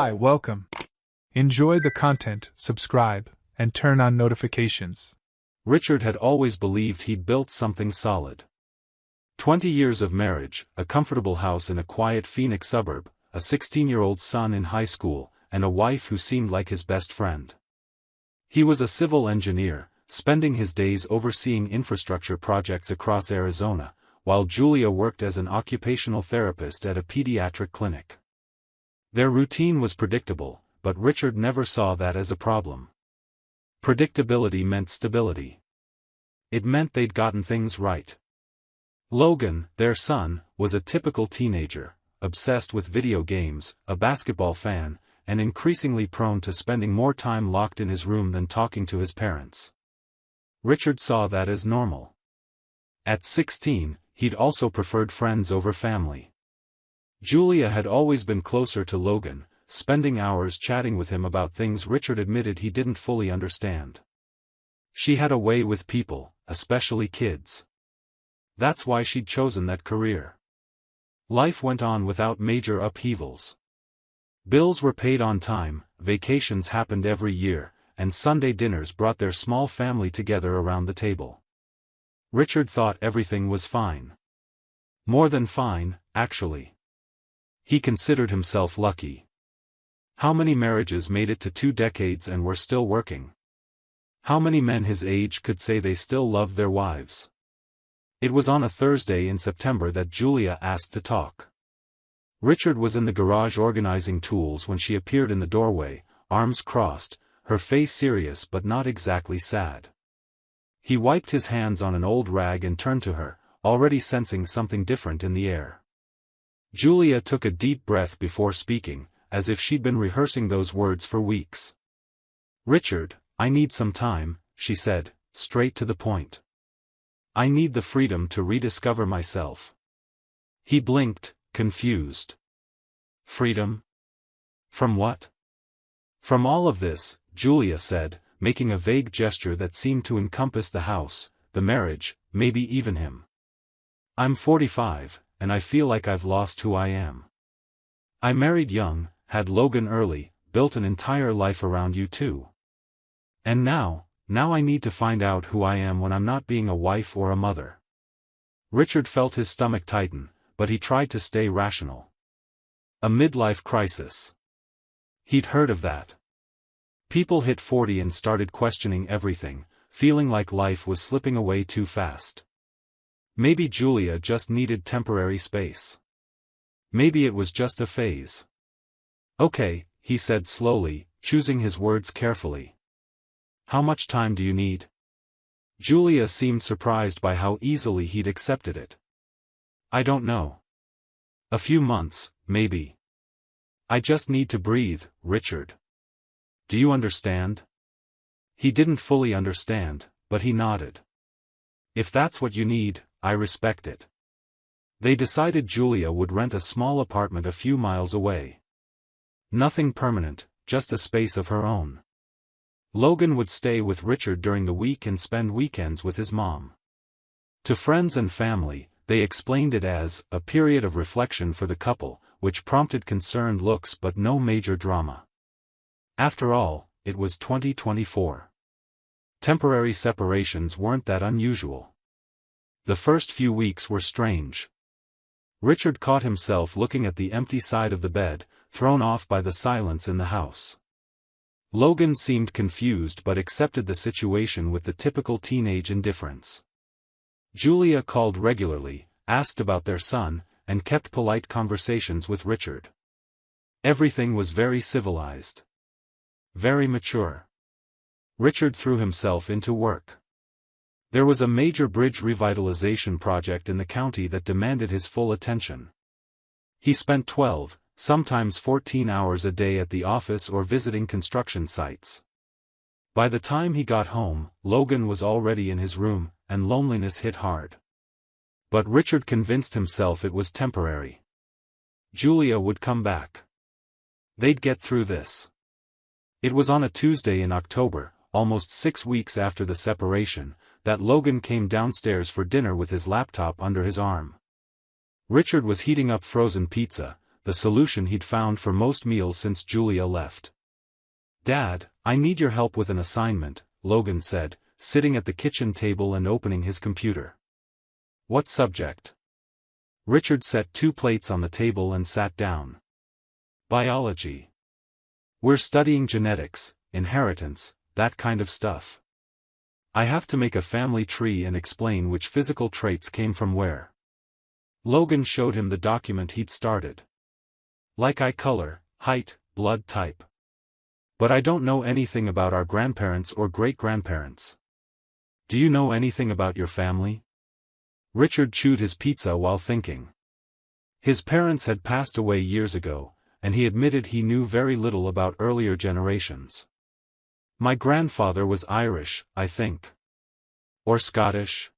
Hi, welcome. Enjoy the content, subscribe, and turn on notifications. Richard had always believed he'd built something solid. 20 years of marriage, a comfortable house in a quiet Phoenix suburb, a 16-year-old son in high school, and a wife who seemed like his best friend. He was a civil engineer, spending his days overseeing infrastructure projects across Arizona, while Julia worked as an occupational therapist at a pediatric clinic. Their routine was predictable, but Richard never saw that as a problem. Predictability meant stability. It meant they'd gotten things right. Logan, their son, was a typical teenager, obsessed with video games, a basketball fan, and increasingly prone to spending more time locked in his room than talking to his parents. Richard saw that as normal. At 16, he'd also preferred friends over family. Julia had always been closer to Logan, spending hours chatting with him about things Richard admitted he didn't fully understand. She had a way with people, especially kids. That's why she'd chosen that career. Life went on without major upheavals. Bills were paid on time, vacations happened every year, and Sunday dinners brought their small family together around the table. Richard thought everything was fine. More than fine, actually. He considered himself lucky. How many marriages made it to 2 decades and were still working? How many men his age could say they still loved their wives? It was on a Thursday in September that Julia asked to talk. Richard was in the garage organizing tools when she appeared in the doorway, arms crossed, her face serious but not exactly sad. He wiped his hands on an old rag and turned to her, already sensing something different in the air. Julia took a deep breath before speaking, as if she'd been rehearsing those words for weeks. "Richard, I need some time," she said, straight to the point. "I need the freedom to rediscover myself." He blinked, confused. Freedom? From what? From all of this, Julia said, making a vague gesture that seemed to encompass the house, the marriage, maybe even him. "I'm 45, and I feel like I've lost who I am. I married young, had Logan early, built an entire life around you too. And now I need to find out who I am when I'm not being a wife or a mother." Richard felt his stomach tighten, but he tried to stay rational. A midlife crisis. He'd heard of that. People hit 40 and started questioning everything, feeling like life was slipping away too fast. Maybe Julia just needed temporary space. Maybe it was just a phase. "Okay," he said slowly, choosing his words carefully. "How much time do you need?" Julia seemed surprised by how easily he'd accepted it. "I don't know. A few months, maybe. I just need to breathe, Richard. Do you understand?" He didn't fully understand, but he nodded. "If that's what you need, I respect it." They decided Julia would rent a small apartment a few miles away. Nothing permanent, just a space of her own. Logan would stay with Richard during the week and spend weekends with his mom. To friends and family, they explained it as a period of reflection for the couple, which prompted concerned looks but no major drama. After all, it was 2024. Temporary separations weren't that unusual. The first few weeks were strange. Richard caught himself looking at the empty side of the bed, thrown off by the silence in the house. Logan seemed confused but accepted the situation with the typical teenage indifference. Julia called regularly, asked about their son, and kept polite conversations with Richard. Everything was very civilized. Very mature. Richard threw himself into work. There was a major bridge revitalization project in the county that demanded his full attention. He spent 12, sometimes 14 hours a day at the office or visiting construction sites. By the time he got home, Logan was already in his room, and loneliness hit hard. But Richard convinced himself it was temporary. Julia would come back. They'd get through this. It was on a Tuesday in October, almost 6 weeks after the separation, that Logan came downstairs for dinner with his laptop under his arm. Richard was heating up frozen pizza, the solution he'd found for most meals since Julia left. "Dad, I need your help with an assignment," Logan said, sitting at the kitchen table and opening his computer. "What subject?" Richard set 2 plates on the table and sat down. "Biology. We're studying genetics, inheritance, that kind of stuff. I have to make a family tree and explain which physical traits came from where." Logan showed him the document he'd started. "Like eye color, height, blood type. But I don't know anything about our grandparents or great-grandparents. Do you know anything about your family?" Richard chewed his pizza while thinking. His parents had passed away years ago, and he admitted he knew very little about earlier generations. "My grandfather was Irish, I think. Or Scottish.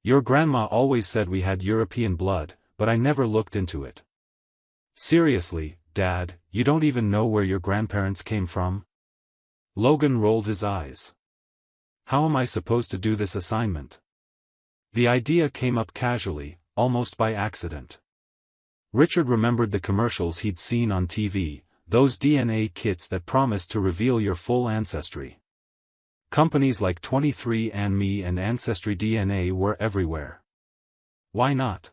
Your grandma always said we had European blood, but I never looked into it." "Seriously, Dad, you don't even know where your grandparents came from?" Logan rolled his eyes. "How am I supposed to do this assignment?" The idea came up casually, almost by accident. Richard remembered the commercials he'd seen on TV, those DNA kits that promised to reveal your full ancestry. Companies like 23andMe and Ancestry DNA were everywhere. Why not?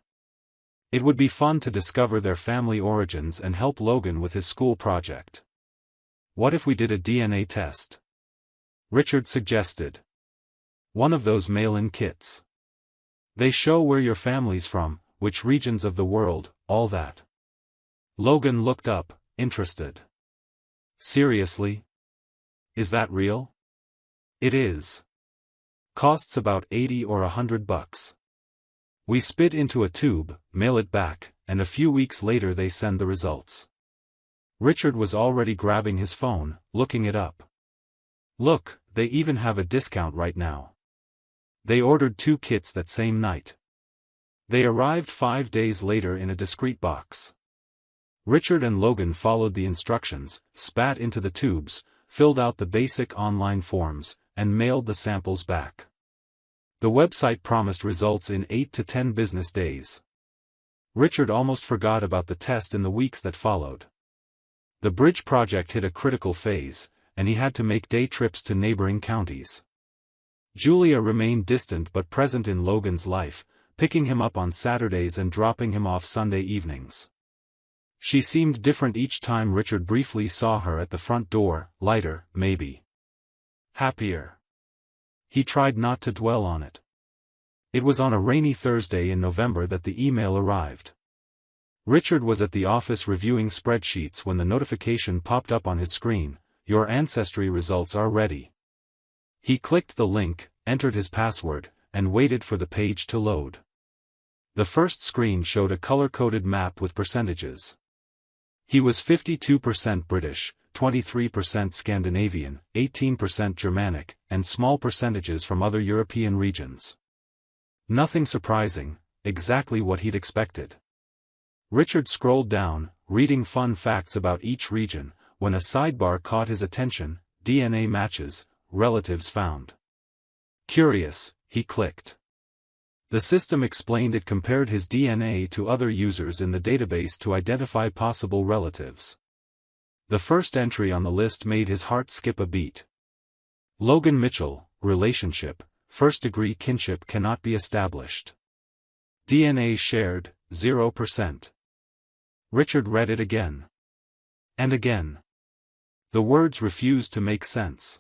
It would be fun to discover their family origins and help Logan with his school project. "What if we did a DNA test?" Richard suggested. "One of those mail-in kits. They show where your family's from, which regions of the world, all that." Logan looked up, interested. "Seriously? Is that real?" "It is. Costs about $80 or $100. We spit into a tube, mail it back, and a few weeks later they send the results." Richard was already grabbing his phone, looking it up. "Look, they even have a discount right now." They ordered 2 kits that same night. They arrived 5 days later in a discreet box. Richard and Logan followed the instructions, spat into the tubes, filled out the basic online forms, and mailed the samples back. The website promised results in 8 to 10 business days. Richard almost forgot about the test in the weeks that followed. The bridge project hit a critical phase, and he had to make day trips to neighboring counties. Julia remained distant but present in Logan's life, picking him up on Saturdays and dropping him off Sunday evenings. She seemed different each time Richard briefly saw her at the front door, lighter, maybe. Happier. He tried not to dwell on it. It was on a rainy Thursday in November that the email arrived. Richard was at the office reviewing spreadsheets when the notification popped up on his screen, "Your ancestry results are ready." He clicked the link, entered his password, and waited for the page to load. The first screen showed a color-coded map with percentages. He was 52% British, 23% Scandinavian, 18% Germanic, and small percentages from other European regions. Nothing surprising, exactly what he'd expected. Richard scrolled down, reading fun facts about each region, when a sidebar caught his attention: DNA matches, relatives found. Curious, he clicked. The system explained it compared his DNA to other users in the database to identify possible relatives. The first entry on the list made his heart skip a beat. Logan Mitchell, relationship, first-degree kinship cannot be established. DNA shared, 0%. Richard read it again. And again. The words refused to make sense.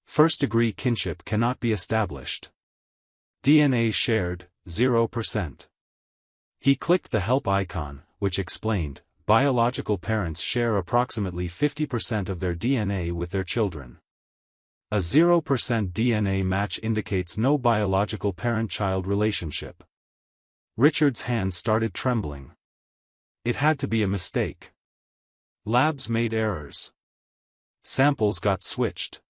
First-degree kinship cannot be established. DNA shared, 0%. He clicked the help icon, which explained, biological parents share approximately 50% of their DNA with their children. A 0% DNA match indicates no biological parent-child relationship. Richard's hand started trembling. It had to be a mistake. Labs made errors. Samples got switched.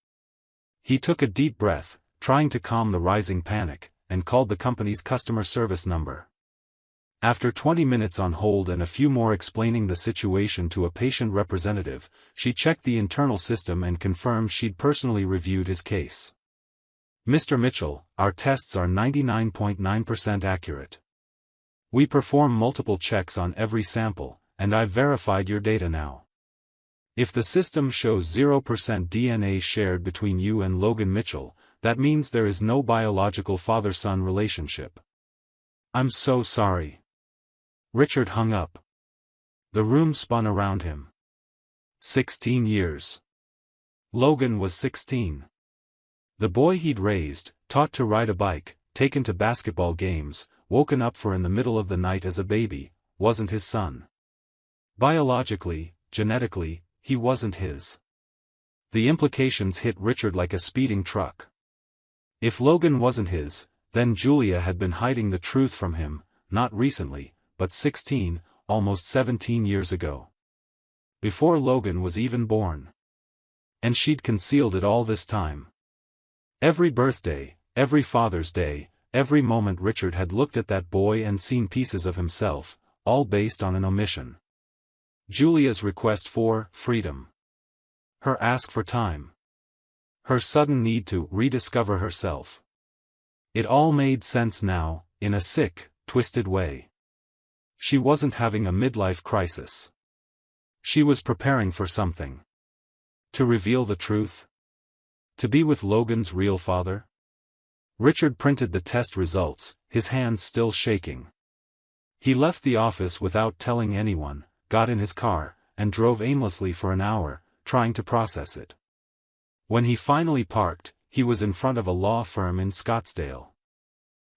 He took a deep breath, trying to calm the rising panic, and called the company's customer service number. After 20 minutes on hold and a few more explaining the situation to a patient representative, she checked the internal system and confirmed she'd personally reviewed his case. "Mr. Mitchell, our tests are 99.9% accurate. We perform multiple checks on every sample, and I've verified your data now. If the system shows 0% DNA shared between you and Logan Mitchell, that means there is no biological father-son relationship. I'm so sorry. Richard hung up. The room spun around him. 16 years. Logan was 16. The boy he'd raised, taught to ride a bike, taken to basketball games, woken up for in the middle of the night as a baby, wasn't his son. Biologically, genetically, he wasn't his. The implications hit Richard like a speeding truck. If Logan wasn't his, then Julia had been hiding the truth from him, not recently, but 16, almost 17 years ago. Before Logan was even born. And she'd concealed it all this time. Every birthday, every Father's Day, every moment Richard had looked at that boy and seen pieces of himself, all based on an omission. Julia's request for freedom. Her ask for time. Her sudden need to rediscover herself. It all made sense now, in a sick, twisted way. She wasn't having a midlife crisis. She was preparing for something. To reveal the truth? To be with Logan's real father? Richard printed the test results, his hands still shaking. He left the office without telling anyone, got in his car, and drove aimlessly for an hour, trying to process it. When he finally parked, he was in front of a law firm in Scottsdale.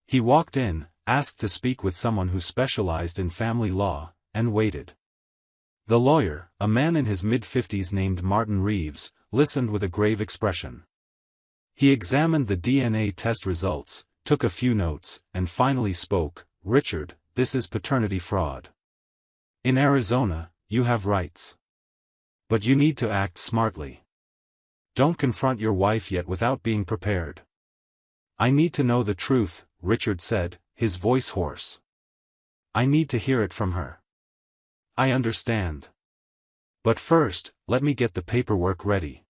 He walked in, asked to speak with someone who specialized in family law, and waited. The lawyer, a man in his mid-50s named Martin Reeves, listened with a grave expression. He examined the DNA test results, took a few notes, and finally spoke, "Richard, this is paternity fraud. In Arizona, you have rights. But you need to act smartly. Don't confront your wife yet without being prepared." "I need to know the truth," Richard said, his voice hoarse. "I need to hear it from her." "I understand. But first, let me get the paperwork ready.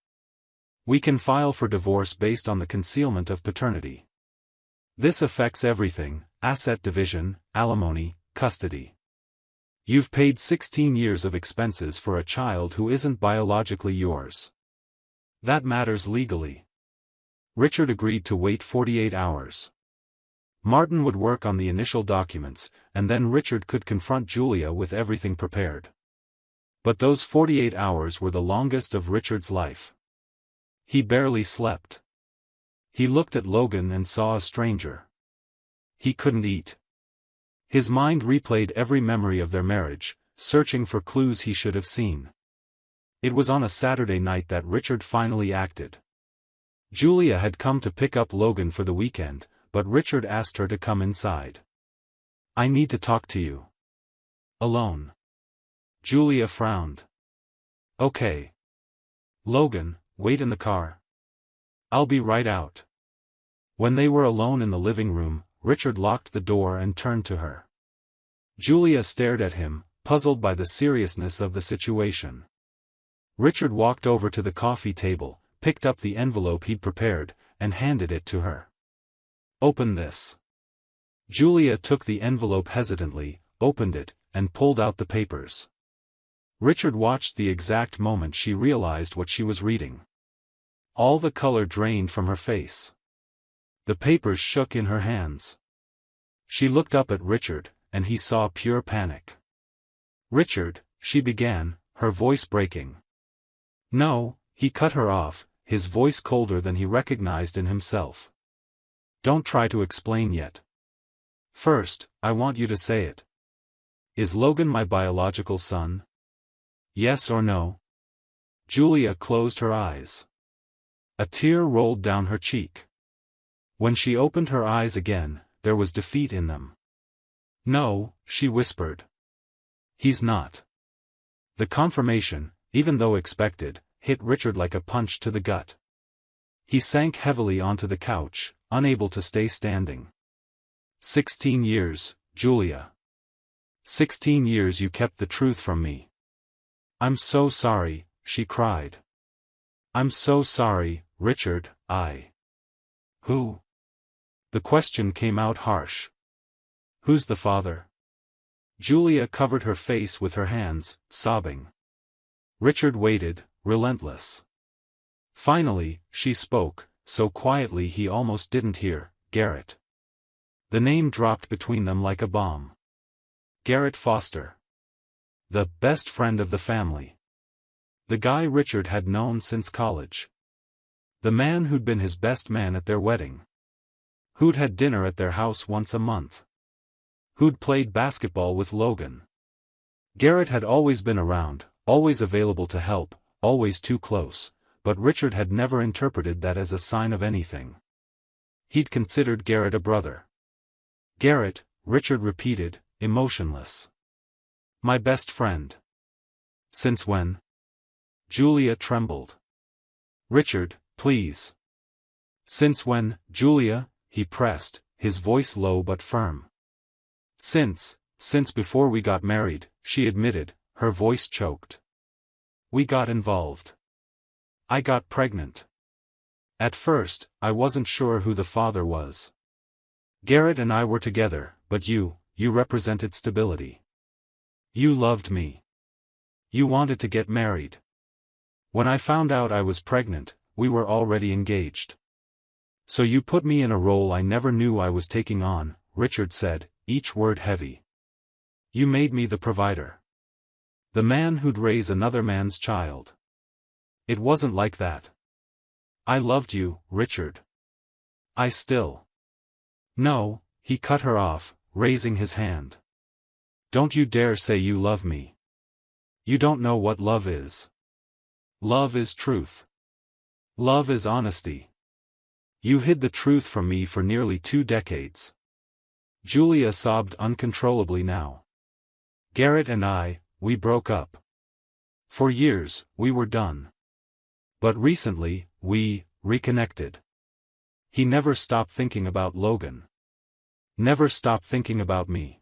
We can file for divorce based on the concealment of paternity. This affects everything: asset division, alimony, custody. You've paid 16 years of expenses for a child who isn't biologically yours. That matters legally." Richard agreed to wait 48 hours. Martin would work on the initial documents, and then Richard could confront Julia with everything prepared. But those 48 hours were the longest of Richard's life. He barely slept. He looked at Logan and saw a stranger. He couldn't eat. His mind replayed every memory of their marriage, searching for clues he should have seen. It was on a Saturday night that Richard finally acted. Julia had come to pick up Logan for the weekend, but Richard asked her to come inside. "I need to talk to you. Alone." Julia frowned. "Okay. Logan, wait in the car. I'll be right out." When they were alone in the living room, Richard locked the door and turned to her. Julia stared at him, puzzled by the seriousness of the situation. Richard walked over to the coffee table, picked up the envelope he'd prepared, and handed it to her. "Open this." Julia took the envelope hesitantly, opened it, and pulled out the papers. Richard watched the exact moment she realized what she was reading. All the color drained from her face. The papers shook in her hands. She looked up at Richard, and he saw pure panic. "Richard," she began, her voice breaking. "No," he cut her off, his voice colder than he recognized in himself. "Don't try to explain yet. First, I want you to say it. Is Logan my biological son? Yes or no?" Julia closed her eyes. A tear rolled down her cheek. When she opened her eyes again, there was defeat in them. "No," she whispered. "He's not." The confirmation, even though expected, hit Richard like a punch to the gut. He sank heavily onto the couch, unable to stay standing. 16 years, Julia. 16 years you kept the truth from me. I'm so sorry, she cried. I'm so sorry, Richard, Who? The question came out harsh. Who's the father? Julia covered her face with her hands, sobbing. Richard waited, relentless. Finally, she spoke, so quietly he almost didn't hear, Garrett. The name dropped between them like a bomb. Garrett Foster. The best friend of the family. The guy Richard had known since college. The man who'd been his best man at their wedding. Who'd had dinner at their house once a month. Who'd played basketball with Logan. Garrett had always been around, always available to help, always too close, but Richard had never interpreted that as a sign of anything. He'd considered Garrett a brother. Garrett, Richard repeated, emotionless. My best friend. Since when? Julia trembled. Richard, please. Since when, Julia? He pressed, his voice low but firm. Since before we got married, she admitted, her voice choked. We got involved. I got pregnant. At first, I wasn't sure who the father was. Garrett and I were together, but you represented stability. You loved me. You wanted to get married. When I found out I was pregnant, we were already engaged. So you put me in a role I never knew I was taking on, Richard said, each word heavy. You made me the provider. The man who'd raise another man's child. It wasn't like that. I loved you, Richard. I still. No, he cut her off, raising his hand. Don't you dare say you love me. You don't know what love is. Love is truth. Love is honesty. You hid the truth from me for nearly 2 decades. Julia sobbed uncontrollably now. Garrett and I, we broke up. For years, we were done. But recently, we reconnected. He never stopped thinking about Logan. Never stopped thinking about me.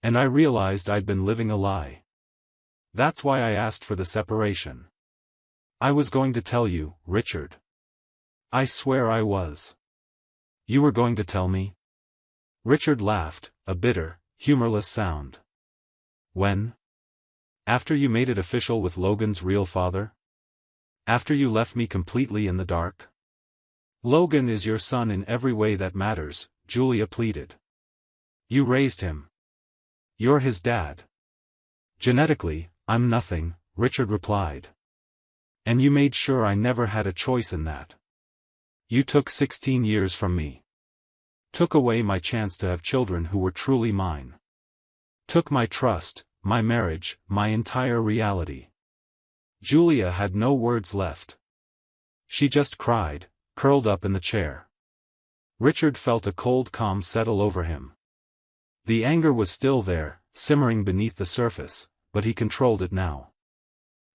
And I realized I'd been living a lie. That's why I asked for the separation. I was going to tell you, Richard. I swear I was. You were going to tell me? Richard laughed, a bitter, humorless sound. When? After you made it official with Logan's real father? After you left me completely in the dark? Logan is your son in every way that matters, Julia pleaded. You raised him. You're his dad. Genetically, I'm nothing, Richard replied. And you made sure I never had a choice in that. You took 16 years from me. Took away my chance to have children who were truly mine. Took my trust, my marriage, my entire reality. Julia had no words left. She just cried, curled up in the chair. Richard felt a cold calm settle over him. The anger was still there, simmering beneath the surface, but he controlled it now.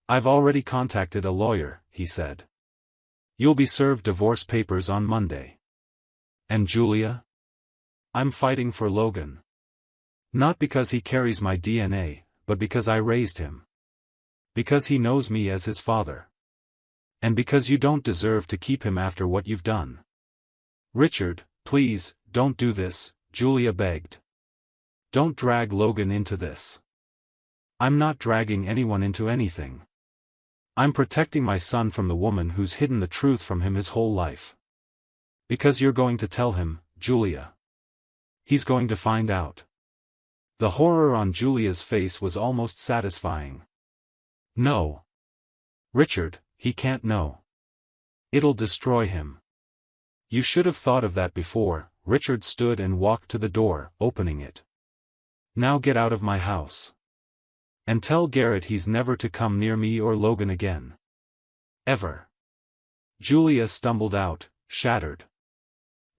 I've already contacted a lawyer, he said. You'll be served divorce papers on Monday. And Julia? I'm fighting for Logan. Not because he carries my DNA, but because I raised him. Because he knows me as his father. And because you don't deserve to keep him after what you've done. Richard, please, don't do this, Julia begged. Don't drag Logan into this. I'm not dragging anyone into anything. I'm protecting my son from the woman who's hidden the truth from him his whole life. Because you're going to tell him, Julia. He's going to find out. The horror on Julia's face was almost satisfying. No. Richard, he can't know. It'll destroy him. You should have thought of that before. Richard stood and walked to the door, opening it. Now get out of my house. And tell Garrett he's never to come near me or Logan again. Ever. Julia stumbled out, shattered.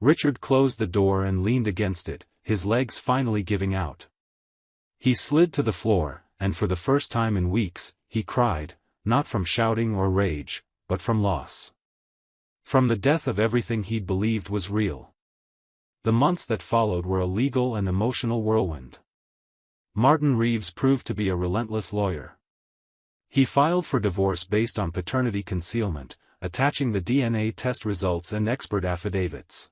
Richard closed the door and leaned against it, his legs finally giving out. He slid to the floor, and for the first time in weeks, he cried, not from shouting or rage, but from loss. From the death of everything he'd believed was real. The months that followed were a legal and emotional whirlwind. Martin Reeves proved to be a relentless lawyer. He filed for divorce based on paternity concealment, attaching the DNA test results and expert affidavits.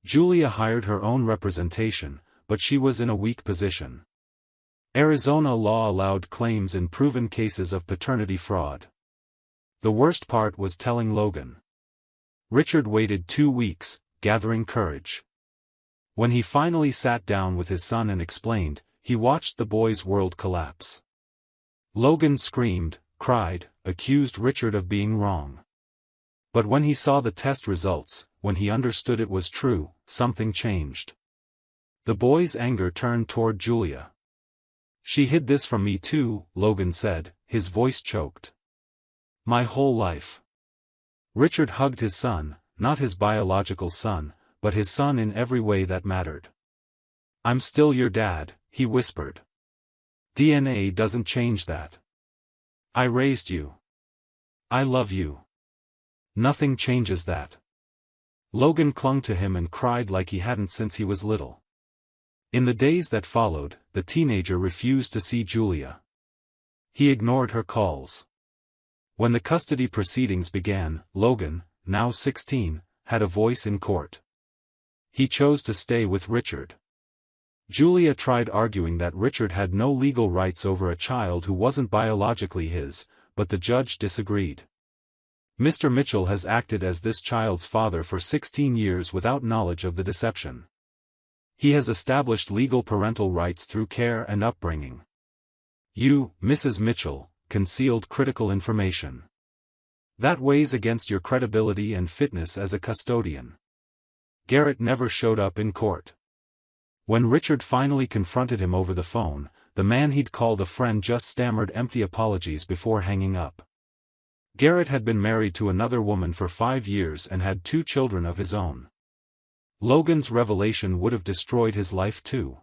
Julia hired her own representation, but she was in a weak position. Arizona law allowed claims in proven cases of paternity fraud. The worst part was telling Logan. Richard waited 2 weeks, gathering courage. When he finally sat down with his son and explained, he watched the boy's world collapse. Logan screamed, cried, accused Richard of being wrong. But when he saw the test results, when he understood it was true, something changed. The boy's anger turned toward Julia. "She hid this from me too," Logan said, his voice choked. "My whole life." Richard hugged his son, not his biological son, but his son in every way that mattered. "I'm still your dad," he whispered. "DNA doesn't change that. I raised you. I love you. Nothing changes that." Logan clung to him and cried like he hadn't since he was little. In the days that followed, the teenager refused to see Julia. He ignored her calls. When the custody proceedings began, Logan, now 16, had a voice in court. He chose to stay with Richard. Julia tried arguing that Richard had no legal rights over a child who wasn't biologically his, but the judge disagreed. "Mr. Mitchell has acted as this child's father for 16 years without knowledge of the deception. He has established legal parental rights through care and upbringing. You, Mrs. Mitchell, concealed critical information. That weighs against your credibility and fitness as a custodian." Garrett never showed up in court. When Richard finally confronted him over the phone, the man he'd called a friend just stammered empty apologies before hanging up. Garrett had been married to another woman for 5 years and had 2 children of his own. Logan's revelation would have destroyed his life too.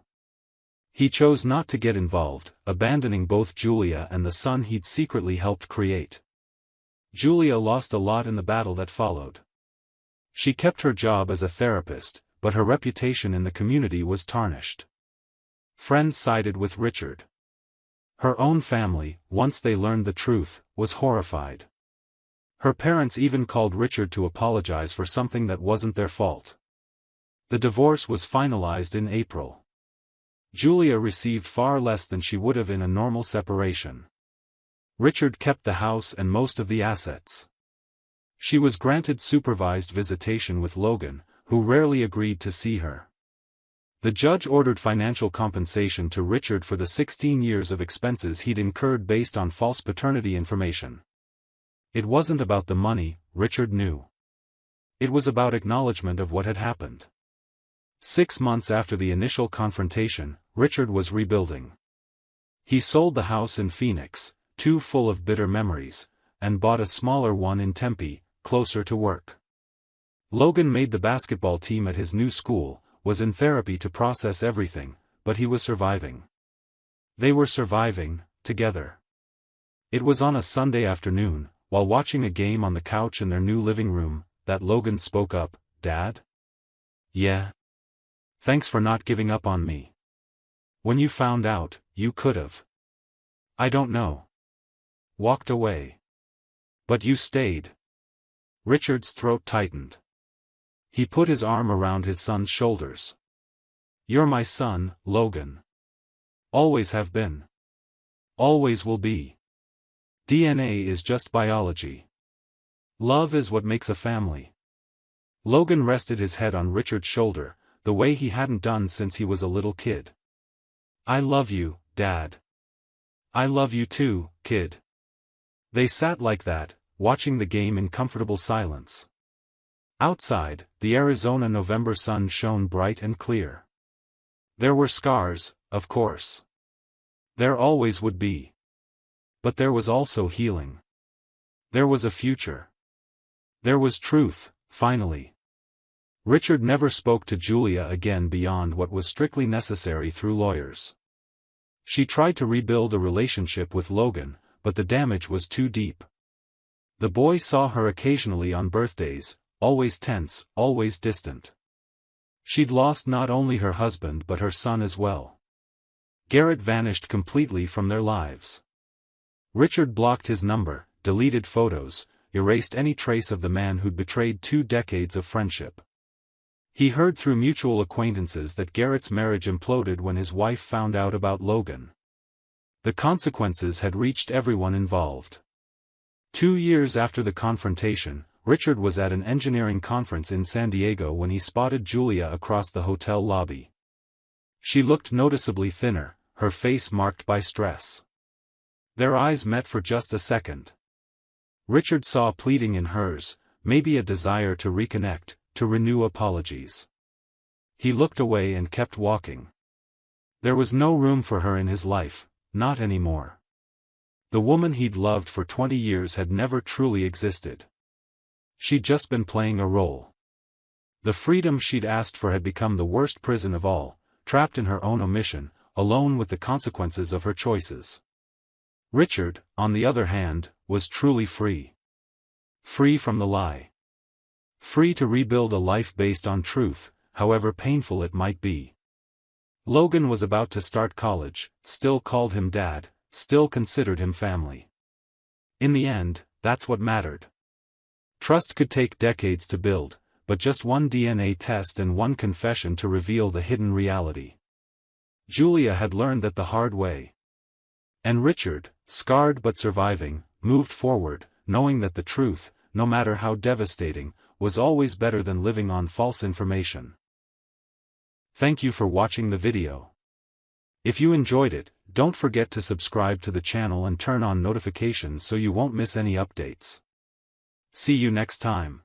He chose not to get involved, abandoning both Julia and the son he'd secretly helped create. Julia lost a lot in the battle that followed. She kept her job as a therapist, but her reputation in the community was tarnished. Friends sided with Richard. Her own family, once they learned the truth, was horrified. Her parents even called Richard to apologize for something that wasn't their fault. The divorce was finalized in April. Julia received far less than she would have in a normal separation. Richard kept the house and most of the assets. She was granted supervised visitation with Logan, who rarely agreed to see her. The judge ordered financial compensation to Richard for the 16 years of expenses he'd incurred based on false paternity information. It wasn't about the money, Richard knew. It was about acknowledgement of what had happened. 6 months after the initial confrontation, Richard was rebuilding. He sold the house in Phoenix, too full of bitter memories, and bought a smaller one in Tempe, closer to work. Logan made the basketball team at his new school, was in therapy to process everything, but he was surviving. They were surviving, together. It was on a Sunday afternoon, while watching a game on the couch in their new living room, that Logan spoke up, "Dad? Yeah. Thanks for not giving up on me. When you found out, you could've. I don't know. Walked away. But you stayed." Richard's throat tightened. He put his arm around his son's shoulders. "You're my son, Logan. Always have been. Always will be. DNA is just biology. Love is what makes a family." Logan rested his head on Richard's shoulder, the way he hadn't done since he was a little kid. "I love you, Dad. I love you too, kid." They sat like that, watching the game in comfortable silence. Outside, the Arizona November sun shone bright and clear. There were scars, of course. There always would be. But there was also healing. There was a future. There was truth, finally. Richard never spoke to Julia again beyond what was strictly necessary through lawyers. She tried to rebuild a relationship with Logan, but the damage was too deep. The boy saw her occasionally on birthdays, always tense, always distant. She'd lost not only her husband but her son as well. Garrett vanished completely from their lives. Richard blocked his number, deleted photos, erased any trace of the man who'd betrayed 2 decades of friendship. He heard through mutual acquaintances that Garrett's marriage imploded when his wife found out about Logan. The consequences had reached everyone involved. 2 years after the confrontation, Richard was at an engineering conference in San Diego when he spotted Julia across the hotel lobby. She looked noticeably thinner, her face marked by stress. Their eyes met for just a second. Richard saw pleading in hers, maybe a desire to reconnect, to renew apologies. He looked away and kept walking. There was no room for her in his life, not anymore. The woman he'd loved for 20 years had never truly existed. She'd just been playing a role. The freedom she'd asked for had become the worst prison of all, trapped in her own omission, alone with the consequences of her choices. Richard, on the other hand, was truly free. Free from the lie. Free to rebuild a life based on truth, however painful it might be. Logan was about to start college, still called him dad, still considered him family. In the end, that's what mattered. Trust could take decades to build, but just one DNA test and one confession to reveal the hidden reality. Julia had learned that the hard way. And Richard, scarred but surviving, moved forward, knowing that the truth, no matter how devastating, was always better than living on false information. Thank you for watching the video. If you enjoyed it, don't forget to subscribe to the channel and turn on notifications so you won't miss any updates. See you next time.